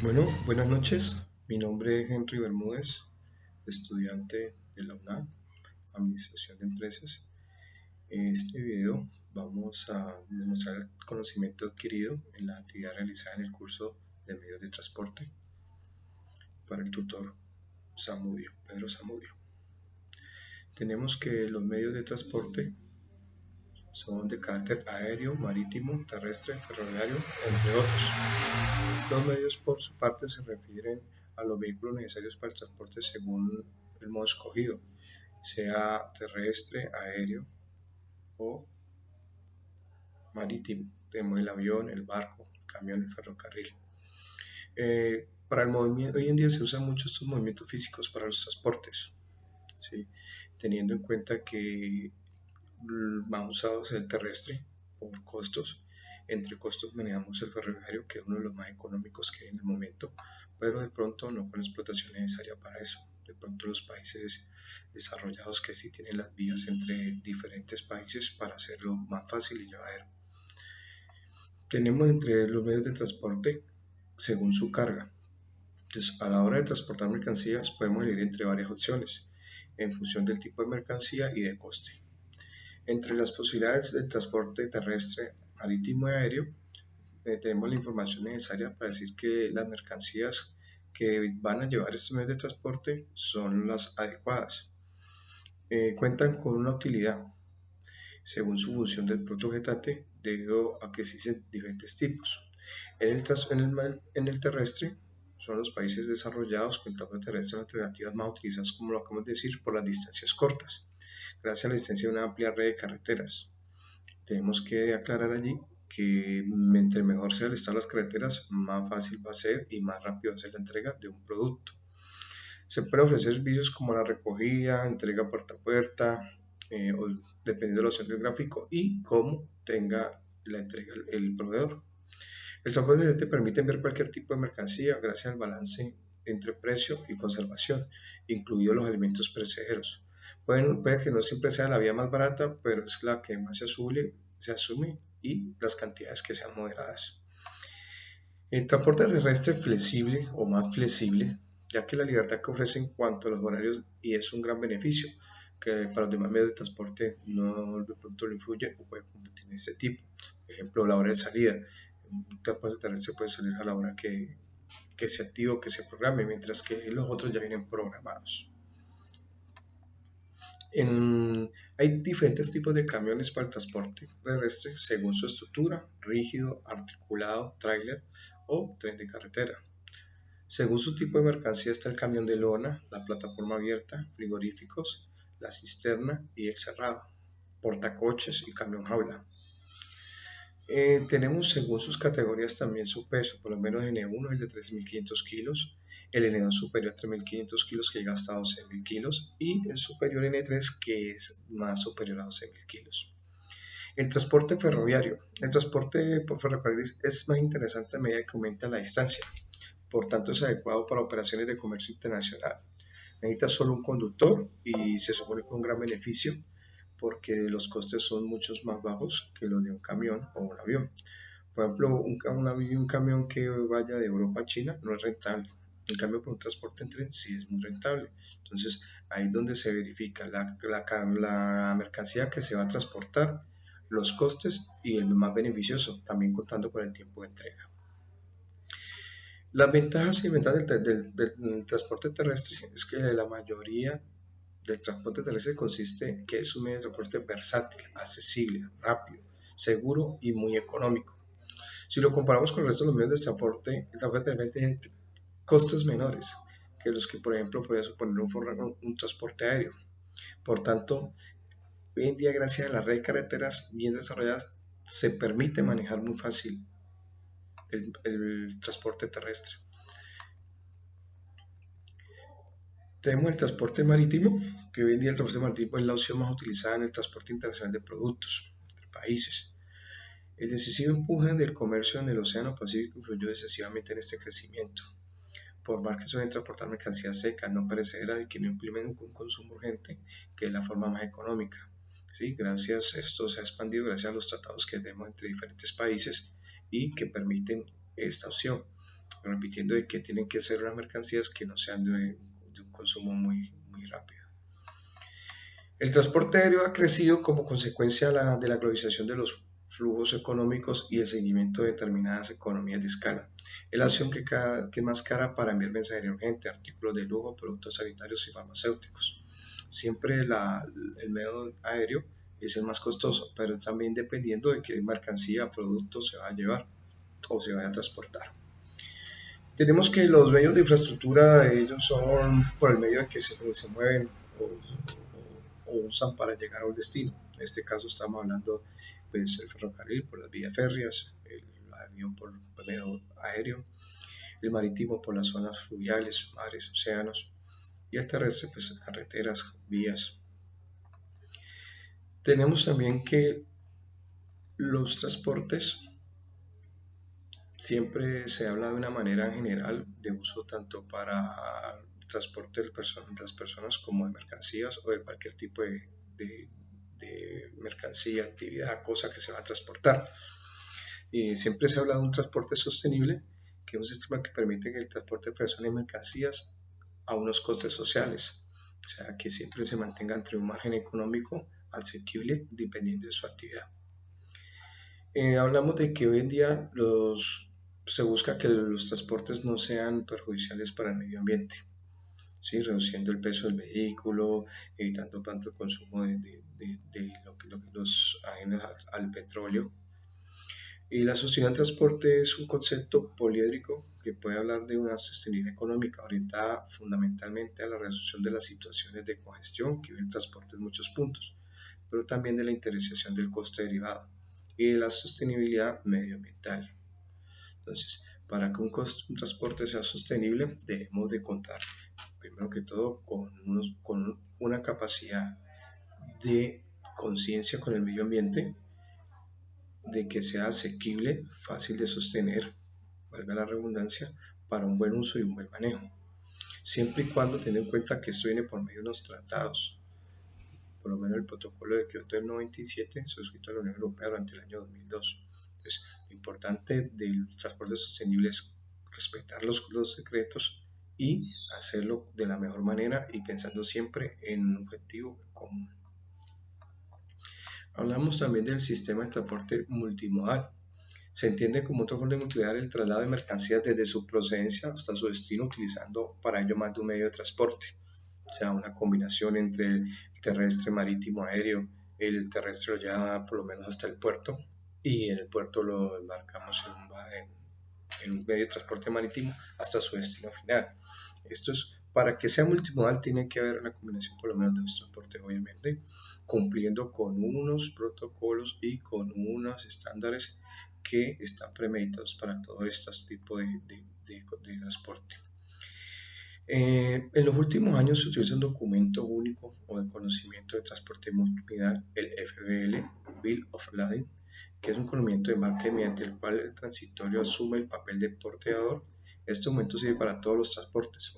Bueno, buenas noches. Mi nombre es Henry Bermúdez, estudiante de la UNAM, Administración de Empresas. En este video vamos a demostrar el conocimiento adquirido en la actividad realizada en el curso de medios de transporte para el tutor Pedro Zamudio. Tenemos que los medios de transporte son de carácter aéreo, marítimo, terrestre, ferroviario, entre otros. Los medios, por su parte, se refieren a los vehículos necesarios para el transporte según el modo escogido, sea terrestre, aéreo o marítimo. Tenemos el avión, el barco, el camión, el ferrocarril. Para el movimiento, hoy en día se usan mucho estos movimientos físicos para los transportes, ¿sí? Teniendo en cuenta que más usado es el terrestre por costos. Entre costos manejamos el ferroviario, que es uno de los más económicos que hay en el momento, pero de pronto no con la explotación necesaria para eso. De pronto los países desarrollados que sí tienen las vías entre diferentes países para hacerlo más fácil y llevadero. Tenemos entre los medios de transporte según su carga. Entonces, a la hora de transportar mercancías podemos elegir entre varias opciones en función del tipo de mercancía y de coste. Entre las posibilidades de transporte terrestre, marítimo y aéreo, tenemos la información necesaria para decir que las mercancías que van a llevar estos medios de transporte son las adecuadas. Cuentan con una utilidad según su función del producto vegetate, debido a que existen diferentes tipos. En el terrestre son los países desarrollados con el transporte terrestre alternativas más utilizadas, como lo acabamos de decir, por las distancias cortas, gracias a la existencia de una amplia red de carreteras. Tenemos que aclarar allí que entre mejor sea el estado de las carreteras, más fácil va a ser y más rápido va a ser la entrega de un producto. Se pueden ofrecer servicios como la recogida, entrega puerta a puerta, o dependiendo de la opción del gráfico y cómo tenga la entrega el proveedor. El transporte te permite enviar cualquier tipo de mercancía gracias al balance entre precio y conservación, incluidos los alimentos perecederos. Puede que no siempre sea la vía más barata, pero es la que más se asume y las cantidades que sean moderadas. El transporte terrestre flexible o más flexible, ya que la libertad que ofrece en cuanto a los horarios y es un gran beneficio que para los demás medios de transporte no de pronto lo influye o puede competir en este tipo. Por ejemplo, la hora de salida. Un transporte terrestre puede salir a la hora que se active o que se programe, mientras que los otros ya vienen programados. Hay diferentes tipos de camiones para el transporte terrestre según su estructura: rígido, articulado, tráiler o tren de carretera. Según su tipo de mercancía está el camión de lona, la plataforma abierta, frigoríficos, la cisterna y el cerrado, portacoches y camión jaula. Tenemos según sus categorías también su peso, por lo menos N1 es de 3.500 kilos, el N2 superior a 3.500 kilos que llega hasta 12.000 kilos y el superior N3 que es más superior a 12.000 kilos. El transporte ferroviario. El transporte por ferrocarril es más interesante a medida que aumenta la distancia, por tanto es adecuado para operaciones de comercio internacional. Necesita solo un conductor y se supone que un gran beneficio porque los costes son muchos más bajos que los de un camión o un avión. Por ejemplo, un camión que vaya de Europa a China no es rentable. En cambio, por un transporte en tren sí es muy rentable. Entonces, ahí es donde se verifica la mercancía que se va a transportar, los costes y el más beneficioso, también contando con el tiempo de entrega. Las ventajas y ventajas del transporte terrestre es que la mayoría del transporte terrestre consiste que es un medio de transporte versátil, accesible, rápido, seguro y muy económico. Si lo comparamos con el resto de los medios de transporte, el transporte terrestre tiene costes menores que los que, por ejemplo, podría suponer un transporte aéreo. Por tanto, hoy en día, gracias a la red de carreteras bien desarrolladas, se permite manejar muy fácil el transporte terrestre. Tenemos el transporte marítimo, que hoy en día el transporte marítimo es la opción más utilizada en el transporte internacional de productos entre países. El decisivo empuje del comercio en el Océano Pacífico influyó decisivamente en este crecimiento. Por más que suelen transportar mercancías secas, no perecederas y que no impliquen un consumo urgente, que es la forma más económica. ¿Sí? Esto se ha expandido gracias a los tratados que tenemos entre diferentes países y que permiten esta opción. repitiendo de que tienen que ser unas mercancías que no sean de un consumo muy rápido. El transporte aéreo ha crecido como consecuencia de la globalización de los flujos económicos y el seguimiento de determinadas economías de escala. Es la opción que es más cara para enviar mensajería urgente, artículos de lujo, productos sanitarios y farmacéuticos. Siempre el medio aéreo es el más costoso, pero también dependiendo de qué mercancía o producto se va a llevar o se vaya a transportar. Tenemos que los medios de infraestructura, ellos son por el medio de que se mueven o usan para llegar a un destino. En este caso estamos hablando pues el ferrocarril por las vías férreas, el avión por el medio aéreo, el marítimo por las zonas fluviales, mares, océanos, y el terrestre pues carreteras, vías. Tenemos también que los transportes siempre se habla de una manera general de uso tanto para el transporte de las personas como de mercancías o de cualquier tipo de mercancía, actividad, cosa que se va a transportar. Y siempre se habla de un transporte sostenible, que es un sistema que permite que el transporte de personas y mercancías a unos costes sociales, o sea, que siempre se mantenga entre un margen económico asequible dependiendo de su actividad. Hablamos de que hoy en día se busca que los transportes no sean perjudiciales para el medio ambiente, ¿sí? Reduciendo el peso del vehículo, evitando tanto el consumo de los ajenos al petróleo. Y la sostenibilidad del transporte es un concepto poliédrico que puede hablar de una sostenibilidad económica orientada fundamentalmente a la resolución de las situaciones de congestión que vive el transporte en muchos puntos, pero también de la interesación del coste derivado y de la sostenibilidad medioambiental. Entonces, para que un transporte sea sostenible, debemos de contar, primero que todo, con una capacidad de conciencia con el medio ambiente, de que sea asequible, fácil de sostener, valga la redundancia, para un buen uso y un buen manejo. Siempre y cuando tenga en cuenta que esto viene por medio de unos tratados, por lo menos el protocolo de Kioto del 97, suscrito a la Unión Europea durante el año 2002. Entonces, lo importante del transporte sostenible es respetar los secretos y hacerlo de la mejor manera y pensando siempre en un objetivo común. Hablamos también del sistema de transporte multimodal. Se entiende como otro forma de multimodal el traslado de mercancías desde su procedencia hasta su destino, utilizando para ello más de un medio de transporte, o sea, una combinación entre el terrestre, marítimo, aéreo. El terrestre lo lleva por lo menos hasta el puerto y en el puerto lo embarcamos en un medio de transporte marítimo hasta su destino final. Esto es, para que sea multimodal tiene que haber una combinación por lo menos de los transportes, obviamente, cumpliendo con unos protocolos y con unos estándares que están premeditados para todo este tipo de transporte. En los últimos años se utiliza un documento único o de conocimiento de transporte multimodal, el FBL, Bill of Lading, que es un conocimiento de marca mediante el cual el transitorio asume el papel de porteador. Este documento sirve para todos los transportes.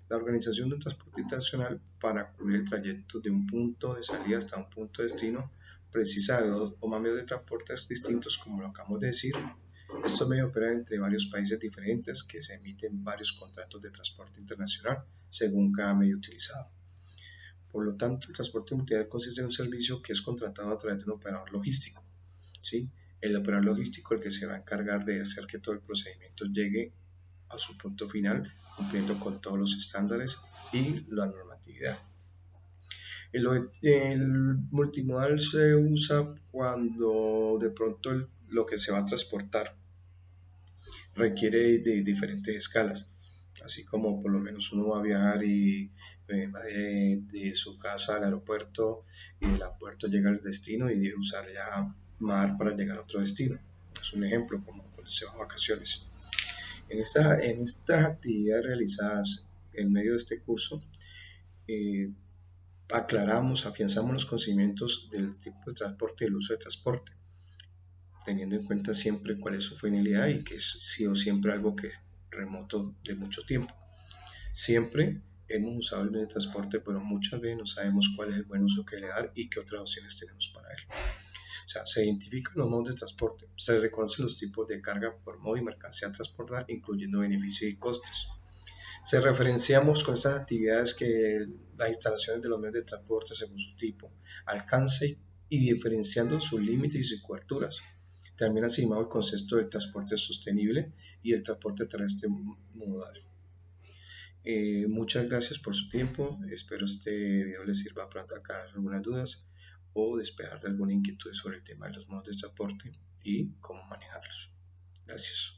La Organización de Transporte Internacional, para cubrir el trayecto de un punto de salida hasta un punto de destino, precisa de 2 o más medios de transporte distintos, como lo acabamos de decir. Estos medios operan entre varios países diferentes que se emiten varios contratos de transporte internacional según cada medio utilizado. Por lo tanto, el transporte multimodal consiste en un servicio que es contratado a través de un operador logístico, ¿sí? El operador logístico es el que se va a encargar de hacer que todo el procedimiento llegue a su punto final, cumpliendo con todos los estándares y la normatividad. El multimodal se usa cuando de pronto lo que se va a transportar requiere de diferentes escalas, así como por lo menos uno va a viajar y va de su casa al aeropuerto y del aeropuerto llega al destino y debe usar ya mar para llegar a otro destino. Es un ejemplo como cuando se va a vacaciones. En estas actividades realizadas en medio de este curso, aclaramos, afianzamos los conocimientos del tipo de transporte y el uso de transporte, teniendo en cuenta siempre cuál es su finalidad y que ha sido siempre algo que es remoto de mucho tiempo. Siempre hemos usado el medio de transporte, pero muchas veces no sabemos cuál es el buen uso que le dar y qué otras opciones tenemos para él. O sea, se identifican los modos de transporte, se reconocen los tipos de carga por modo y mercancía a transportar, incluyendo beneficios y costes. Se referenciamos con estas actividades que las instalaciones de los medios de transporte según su tipo, alcance y diferenciando sus límites y sus coberturas. También asignamos el concepto del transporte sostenible y el transporte terrestre modal. Muchas gracias por su tiempo. Espero este video les sirva para aclarar algunas dudas o despejar alguna inquietud sobre el tema de los modos de transporte y cómo manejarlos. Gracias.